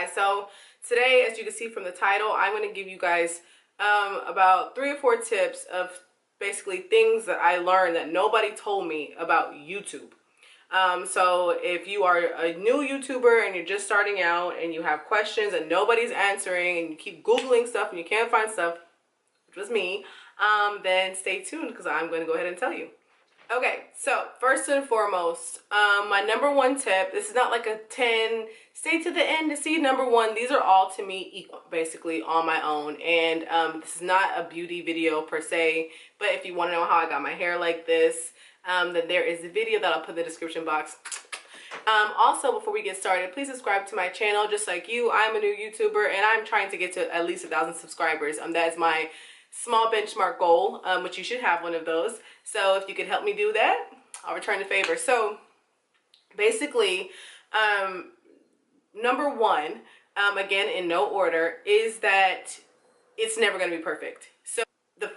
guys, so today, as you can see from the title, I'm going to give you guys about 3 or 4 tips of basically things that I learned that nobody told me about YouTube. So if you are a new YouTuber and you're just starting out and you have questions and nobody's answering and you keep Googling stuff and you can't find stuff, which was me, then stay tuned because I'm going to go ahead and tell you. Okay, so first and foremost, my number 1 tip, this is not like a 10, stay to the end to see number 1. These are all to me equal, basically on my own. And this is not a beauty video per se, but if you want to know how I got my hair like this, then there is a video that I'll put in the description box. Also, before we get started, please subscribe to my channel. Just like you, I'm a new YouTuber and I'm trying to get to at least 1,000 subscribers. That is my small benchmark goal, which you should have one of those. So if you could help me do that, I'll return the favor. So basically, number 1, again in no order, is that it's never going to be perfect. So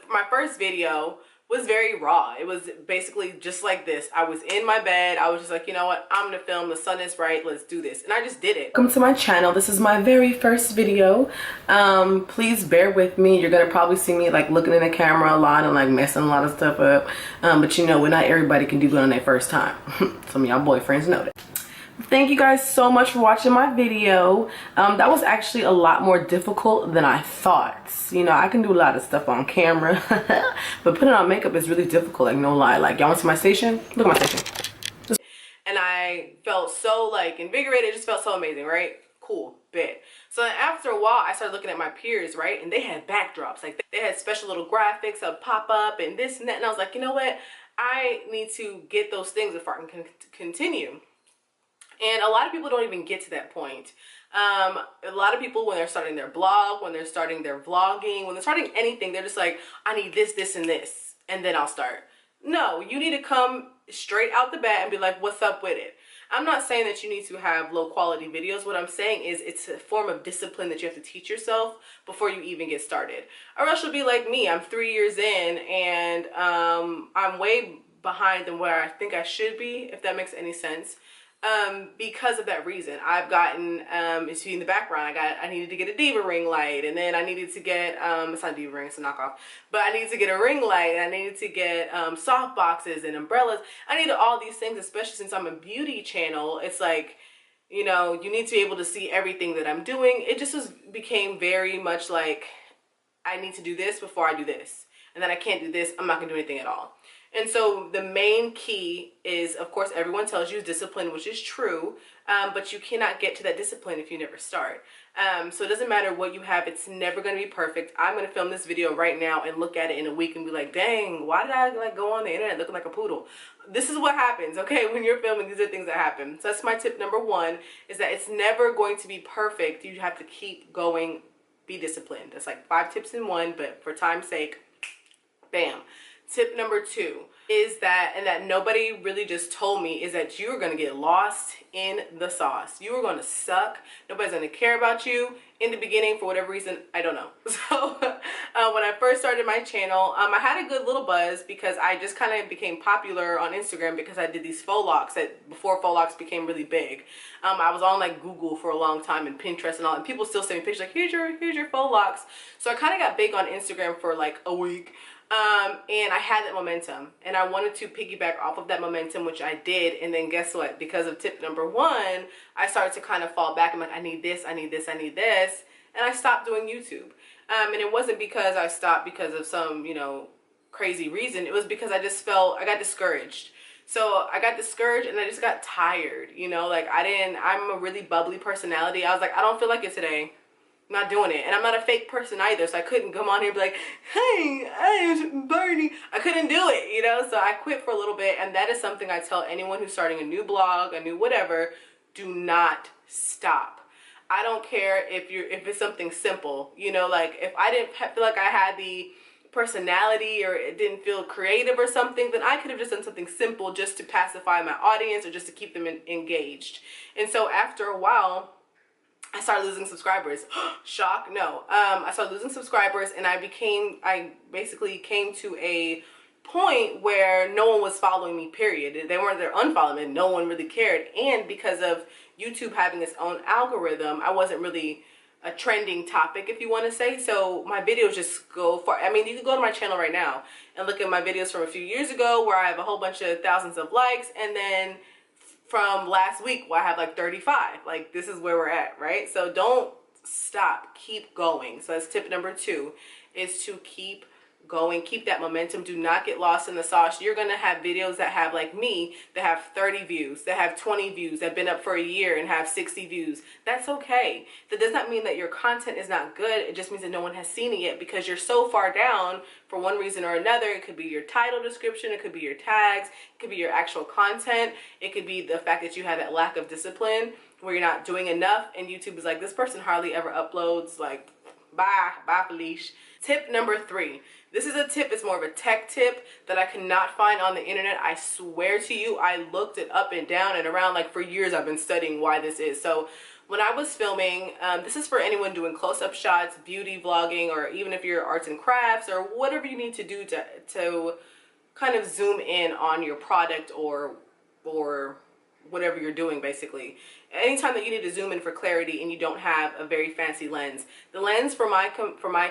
my first video was very raw. It was basically just like this. I was in my bed. I was just like, you know what? I'm gonna film. The sun is bright. Let's do this. And I just did it. Welcome to my channel. This is my very first video. Please bear with me. You're gonna probably see me like looking in the camera a lot and like messing a lot of stuff up. But you know, not everybody can do it on their first time. Some of y'all boyfriends know that. Thank you guys so much for watching my video. That was actually a lot more difficult than I thought. You know, I can do a lot of stuff on camera, but putting on makeup is really difficult, like no lie. Like, y'all want to see my station? Look at my station. And I felt so like invigorated. It just felt so amazing, right? Cool, bet. So then after a while, I started looking at my peers, right? And they had backdrops. Like, they had special little graphics that would pop up and this and that. And I was like, you know what? I need to get those things before I can continue. And a lot of people don't even get to that point. A lot of people, when they're starting their blog, when they're starting their vlogging, when they're starting anything, they're just like, I need this, this, and this, and then I'll start. No, you need to come straight out the bat and be like, what's up with it? I'm not saying that you need to have low quality videos. What I'm saying is it's a form of discipline that you have to teach yourself before you even get started. Or else you'll be like me. I'm 3 years in and I'm way behind than where I think I should be, if that makes any sense. Because of that reason. I've gotten, as you see in the background, I needed to get a diva ring light, and then I needed to get, it's not a diva ring, it's a knockoff, but I needed to get a ring light, and I needed to get, soft boxes and umbrellas. I needed all these things, especially since I'm a beauty channel. It's like, you know, you need to be able to see everything that I'm doing. It just became very much like, I need to do this before I do this. And then I can't do this, I'm not gonna do anything at all. And so the main key is, of course, everyone tells you discipline, which is true, but you cannot get to that discipline if you never start. So it doesn't matter what you have, it's never going to be perfect. I'm going to film this video right now and look at it in a week and be like, dang, why did I like go on the internet looking like a poodle? This is what happens, okay? When you're filming, these are things that happen. So that's my tip number 1, is that it's never going to be perfect. You have to keep going, be disciplined. That's like 5 tips in 1, but for time's sake, bam. Tip number 2 is that, and that nobody really just told me, is that you're going to get lost in the sauce. You are going to suck. Nobody's going to care about you in the beginning for whatever reason. I don't know. So when I first started my channel, I had a good little buzz because I just kind of became popular on Instagram because I did these faux locks that before faux locks became really big. I was on like Google for a long time and Pinterest and all, and people still send me pictures like, here's your faux locks. So I kind of got big on Instagram for like a week. And I had that momentum and I wanted to piggyback off of that momentum, which I did. And then guess what? Because of tip number 1, I started to kind of fall back. I'm like, I need this, I need this, I need this. And I stopped doing YouTube. And it wasn't because I stopped because of some, you know, crazy reason. It was because I just I got discouraged. So I got discouraged and I just got tired, you know, like I'm a really bubbly personality. I was like, I don't feel like it today. I'm not doing it. And I'm not a fake person either, so I couldn't come on here and be like, hey, I'm Bernie. I couldn't do it, you know? So I quit for a little bit, and that is something I tell anyone who's starting a new blog, a new whatever, do not stop. I don't care if it's something simple, you know, like if I didn't feel like I had the personality or it didn't feel creative or something, then I could have just done something simple just to pacify my audience or just to keep them engaged. And so after a while, I started losing subscribers. Shock, no. I started losing subscribers and I basically came to a point where no one was following me, period. They weren't there unfollowing me, no one really cared. And because of YouTube having its own algorithm, I wasn't really a trending topic, if you want to say. So my videos just go far. I mean, you can go to my channel right now and look at my videos from a few years ago where I have a whole bunch of thousands of likes, and then from last week where I have like 35. Like, this is where we're at, right? So don't stop, keep going. So that's tip number 2, is to keep going, keep that momentum. Do not get lost in the sauce. You're gonna have videos that have, like me, that have 30 views, that have 20 views, that have been up for a year and have 60 views. That's okay. That does not mean that your content is not good. It just means that no one has seen it yet because you're so far down for one reason or another. It could be your title description, it could be your tags, it could be your actual content, it could be the fact that you have that lack of discipline where you're not doing enough, and YouTube is like, this person hardly ever uploads, like, bye Felice. Tip number 3. This is a tip, it's more of a tech tip that I cannot find on the internet. I swear to you, I looked it up and down and around. Like, for years I've been studying why this is. So when I was filming, this is for anyone doing close-up shots, beauty vlogging, or even if you're arts and crafts, or whatever you need to do to kind of zoom in on your product or whatever you're doing. Basically, anytime that you need to zoom in for clarity and you don't have a very fancy lens, the lens for my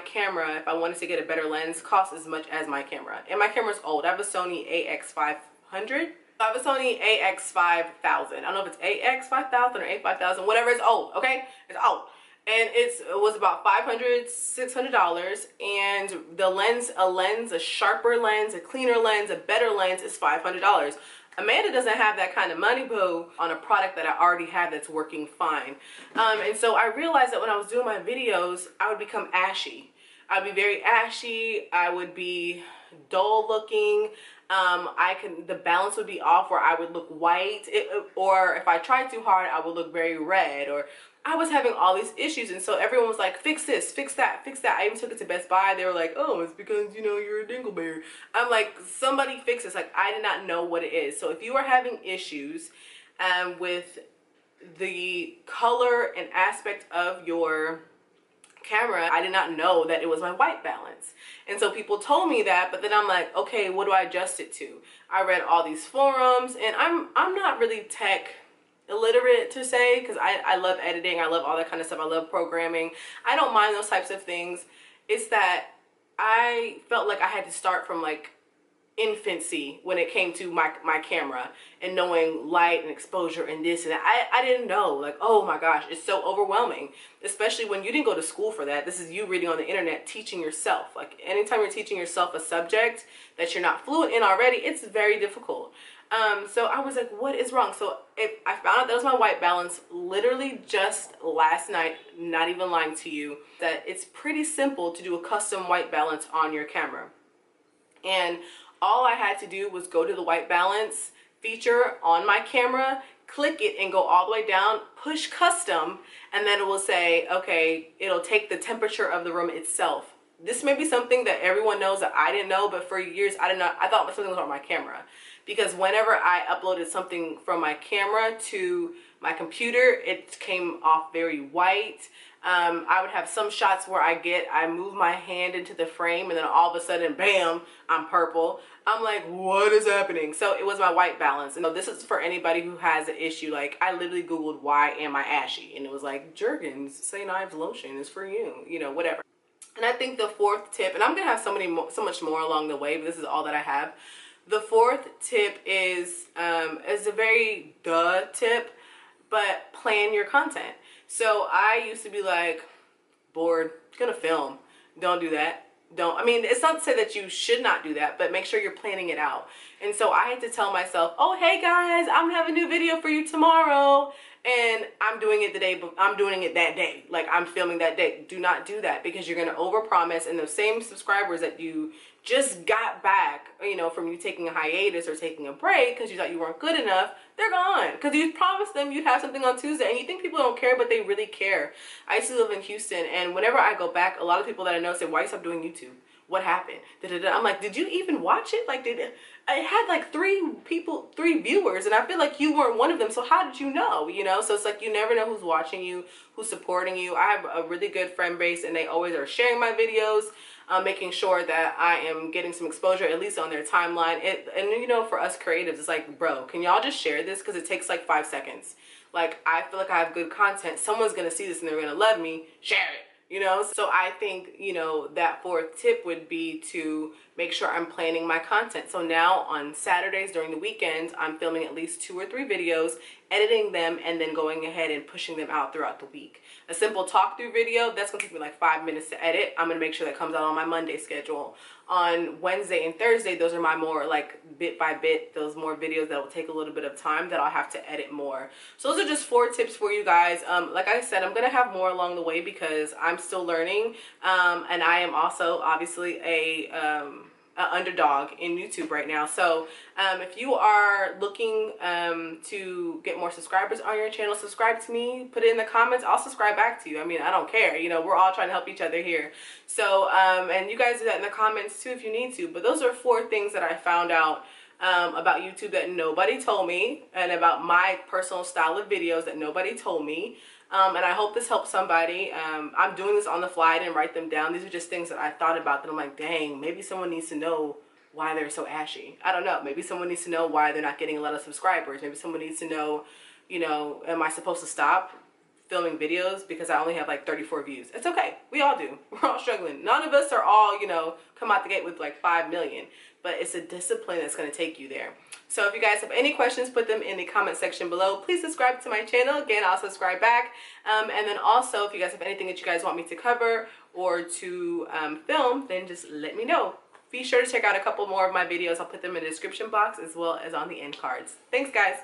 camera, if I wanted to get a better lens, costs as much as my camera. And my camera's old. I have a Sony AX500. I have a Sony AX5000. I don't know if it's AX5000 or A5000, whatever. It's old, okay? It's old. And it was about $500, $600, and the lens, a sharper lens, a cleaner lens, a better lens is $500. Amanda doesn't have that kind of money, boo, on a product that I already have that's working fine. And so I realized that when I was doing my videos, I would become ashy. I'd be very ashy. I would be dull looking. The balance would be off where I would look white, or if I tried too hard, I would look very red, or I was having all these issues. And so everyone was like, fix this, fix that, fix that. I even took it to Best Buy. They were like, oh, it's because, you know, you're a dingleberry. I'm like, somebody fix this. Like, I did not know what it is. So if you are having issues with the color and aspect of your camera, I did not know that it was my white balance. And so people told me that, but then I'm like, okay, what do I adjust it to? I read all these forums, and I'm not really tech illiterate to say, because I love editing, I love all that kind of stuff, I love programming, I don't mind those types of things. It's that I felt like I had to start from like infancy when it came to my camera and knowing light and exposure and this and that. I didn't know, like, oh my gosh, it's so overwhelming, especially when you didn't go to school for that. This is you reading on the internet, teaching yourself. Like, anytime you're teaching yourself a subject that you're not fluent in already, it's very difficult. So I was like, what is wrong? So I found out that was my white balance literally just last night, not even lying to you, that it's pretty simple to do a custom white balance on your camera. And all I had to do was go to the white balance feature on my camera, click it, and go all the way down, push custom, and then it will say, okay, it'll take the temperature of the room itself. This may be something that everyone knows that I didn't know, but for years I did not. I thought something was on my camera, because whenever I uploaded something from my camera to my computer, it came off very white. I would have some shots where I move my hand into the frame, and then all of a sudden, bam, I'm purple. I'm like, what is happening? So it was my white balance. And this is for anybody who has an issue. Like, I literally Googled, why am I ashy? And it was like, Jergens, St. Ives lotion is for you, you know, whatever. And I think the 4th tip, and I'm gonna have so much more along the way, but this is all that I have. The 4th tip is a very tip, but plan your content. So I used to be like, bored, gonna film. Don't do that. Don't. I mean, it's not to say that you should not do that, but make sure you're planning it out. And so I had to tell myself, oh, hey guys, I'm gonna have a new video for you tomorrow. And I'm doing it I'm doing it that day. Like, I'm filming that day. Do not do that, because you're gonna overpromise, and those same subscribers that you just got back, you know, from you taking a hiatus or taking a break because you thought you weren't good enough, they're gone. Because you promised them you'd have something on Tuesday, and you think people don't care, but they really care. I used to live in Houston, and whenever I go back, a lot of people that I know say, why you stop doing YouTube? What happened? I'm like, did you even watch it? Like, I had like 3 viewers, and I feel like you weren't one of them. So how did you know? You know, so it's like, you never know who's watching you, who's supporting you. I have a really good friend base, and they always are sharing my videos. making sure that I am getting some exposure, at least on their timeline. And you know, for us creatives, it's like, bro, can y'all just share this? Because it takes like 5 seconds. Like, I feel like I have good content. Someone's going to see this and they're going to love me. Share it. You know, so I think, you know, that fourth tip would be to make sure I'm planning my content. So now on Saturdays during the weekends, I'm filming at least 2 or 3 videos, editing them, and then going ahead and pushing them out throughout the week. A simple talk through video, that's gonna take me like 5 minutes to edit. I'm gonna make sure that comes out on my Monday schedule. On Wednesday and Thursday, those are my more like bit by bit, those more videos that will take a little bit of time that I'll have to edit more. So those are just 4 tips for you guys. Like I said, I'm gonna have more along the way because I'm still learning, and I am also obviously an underdog in YouTube right now. So if you are looking to get more subscribers on your channel, subscribe to me, put it in the comments. I'll subscribe back to you. I mean, I don't care, you know, we're all trying to help each other here. So and you guys do that in the comments too if you need to. But those are 4 things that I found out about YouTube that nobody told me, and about my personal style of videos that nobody told me. And I hope this helps somebody. I'm doing this on the fly. I didn't write them down. These are just things that I thought about that I'm like, dang, maybe someone needs to know why they're so ashy. I don't know. Maybe someone needs to know why they're not getting a lot of subscribers. Maybe someone needs to know, you know, am I supposed to stop filming videos because I only have like 34 views? It's okay. We all do. We're all struggling. None of us are all, you know, come out the gate with like 5 million. But it's a discipline that's going to take you there. So if you guys have any questions, put them in the comment section below. Please subscribe to my channel. Again, I'll subscribe back. And then also, if you guys have anything that you guys want me to cover or to film, then just let me know. Be sure to check out a couple more of my videos. I'll put them in the description box as well as on the end cards. Thanks, guys.